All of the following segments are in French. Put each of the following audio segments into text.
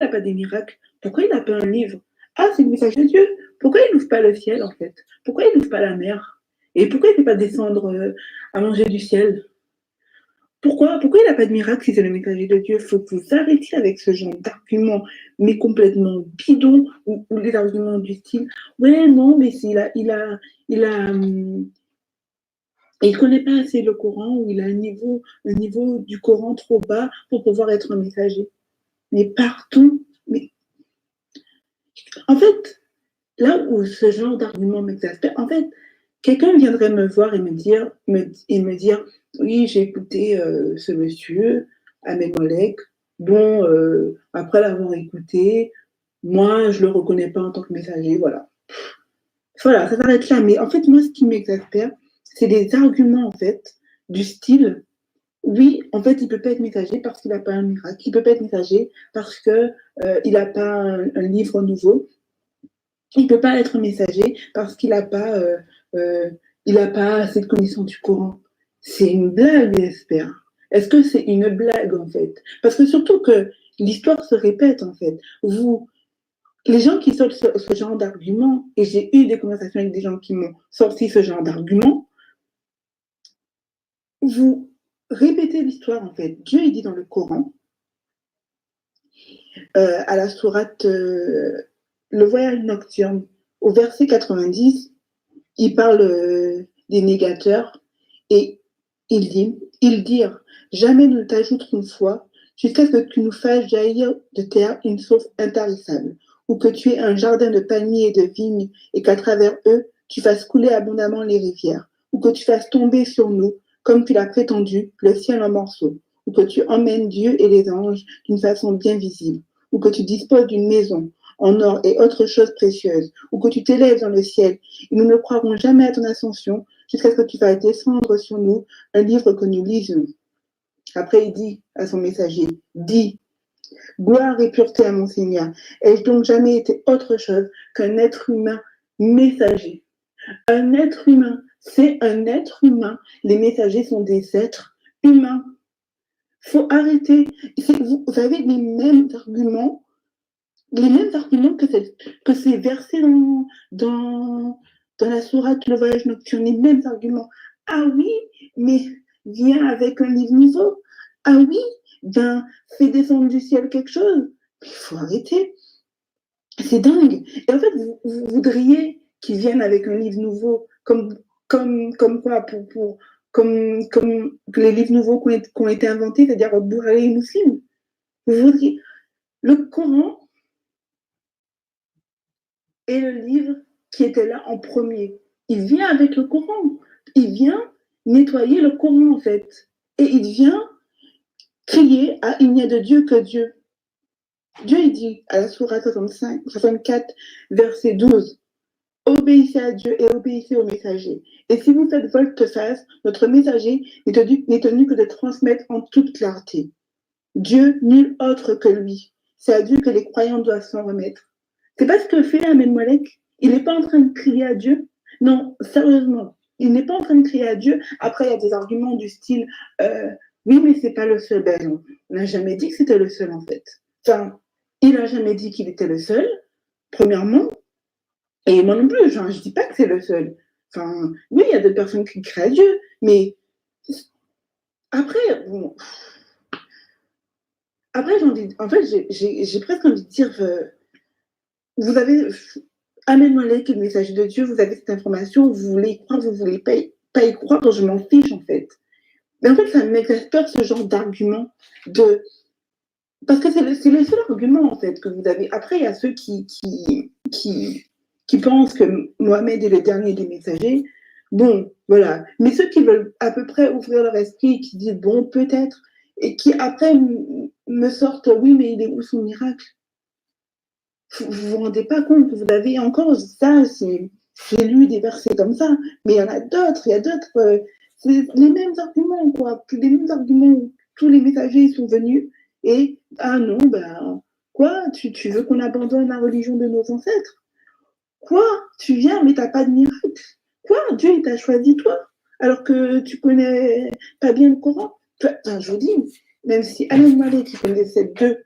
n'a pas des miracles? Pourquoi il n'a pas un livre? Ah, c'est le message de Dieu. Pourquoi il n'ouvre pas le ciel, en fait? Pourquoi il n'ouvre pas la mer? Et pourquoi il ne fait pas descendre à manger du ciel? Pourquoi il n'a pas de miracle si c'est le messager de Dieu? Il faut que vous arrêtiez avec ce genre d'arguments, mais complètement bidons, ou les arguments du style, ouais, non, mais il a, il ne connaît pas assez le Coran, ou il a un niveau du Coran trop bas pour pouvoir être un messager. Mais partout, mais en fait, là où ce genre d'argument m'exaspère, en fait, quelqu'un viendrait me voir et me dire oui, j'ai écouté ce monsieur, Ahmed Molek. Bon, après l'avoir écouté, moi, je ne le reconnais pas en tant que messager, voilà. Voilà, ça s'arrête là. Mais en fait, moi, ce qui m'exaspère, c'est des arguments, en fait, du style oui, en fait, il ne peut pas être messager parce qu'il n'a pas un miracle. Il ne peut pas être messager parce qu'il n'a pas un livre nouveau. Il ne peut pas être messager parce qu'il n'a pas, assez de connaissance du Coran. C'est une blague, j'espère. Est-ce que c'est une blague, en fait? Parce que surtout que l'histoire se répète, en fait. Les gens qui sortent ce genre d'arguments, et j'ai eu des conversations avec des gens qui m'ont sorti ce genre d'arguments, vous répétez l'histoire, en fait. Dieu, il dit dans le Coran, à la sourate Le voyage nocturne, au verset 90, il parle des négateurs et ils dirent, jamais nous ne t'ajouterons foi jusqu'à ce que tu nous fasses jaillir de terre une source intarissable, ou que tu aies un jardin de palmiers et de vignes et qu'à travers eux, tu fasses couler abondamment les rivières, ou que tu fasses tomber sur nous, comme tu l'as prétendu, le ciel en morceaux, ou que tu emmènes Dieu et les anges d'une façon bien visible, ou que tu disposes d'une maison en or et autres choses précieuses, ou que tu t'élèves dans le ciel, et nous ne croirons jamais à ton ascension jusqu'à ce que tu fasses descendre sur nous un livre que nous lisions. Après, il dit à son messager, dis, gloire et pureté à mon Seigneur. Ai-je donc jamais été autre chose qu'un être humain messager? Un être humain, c'est un être humain. Les messagers sont des êtres humains. Il faut arrêter. Vous avez les mêmes arguments que ces versets dans la sourate Le voyage nocturne, les mêmes arguments. Ah oui, mais viens avec un livre nouveau. Ah oui, ben fais descendre du ciel quelque chose. Il faut arrêter. C'est dingue. Et en fait, vous voudriez qu'ils viennent avec un livre nouveau, comme quoi, comme les livres nouveaux qui ont été inventés, c'est-à-dire Boukhari et Muslim. Vous voudriez. Le Coran est le livre qui était là en premier. Il vient avec le Coran. Il vient nettoyer le Coran, en fait. Et il vient crier à il n'y a de Dieu que Dieu. Dieu, il dit à la sourate 64, verset 12, obéissez à Dieu et obéissez au messager. Et si vous faites volte-face, notre messager n'est tenu que de transmettre en toute clarté. Dieu, nul autre que lui. C'est à Dieu que les croyants doivent s'en remettre. C'est pas ce que fait Ahmed Molek. Il n'est pas en train de crier à Dieu. Non, sérieusement, il n'est pas en train de crier à Dieu. Après, il y a des arguments du style oui, mais c'est pas le seul. Ben non, on n'a jamais dit que c'était le seul en fait. Enfin, il n'a jamais dit qu'il était le seul, premièrement. Et moi non plus, genre, je dis pas que c'est le seul. Enfin, oui, il y a des personnes qui crient à Dieu, mais après, bon, après, en fait, j'ai presque envie de dire, vous avez Ahmed Malek, le messager de Dieu, vous avez cette information, vous voulez y croire, vous ne voulez pas y croire, je m'en fiche en fait. Mais en fait, ça m'exaspère ce genre d'argument de. Parce que c'est le seul argument en fait que vous avez. Après, il y a ceux qui pensent que Mohamed est le dernier des messagers. Bon, voilà. Mais ceux qui veulent à peu près ouvrir leur esprit, qui disent bon, peut-être, et qui après me sortent oui, mais il est où son miracle? Vous vous rendez pas compte, vous avez encore ça, j'ai lu des versets comme ça, mais il y en a d'autres, il y a d'autres, c'est les mêmes arguments, quoi, les mêmes arguments où tous les messagers sont venus et ah non, ben quoi, tu veux qu'on abandonne la religion de nos ancêtres? Quoi? Tu viens, mais t'as pas de miracle? Quoi? Dieu, il t'a choisi toi, alors que tu connais pas bien le Coran? Enfin, je vous dis, même si Alan Malek qui connaissait deux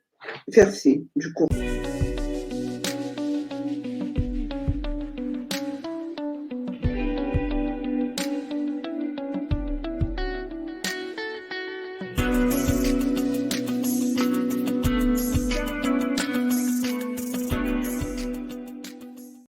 verset, du coup.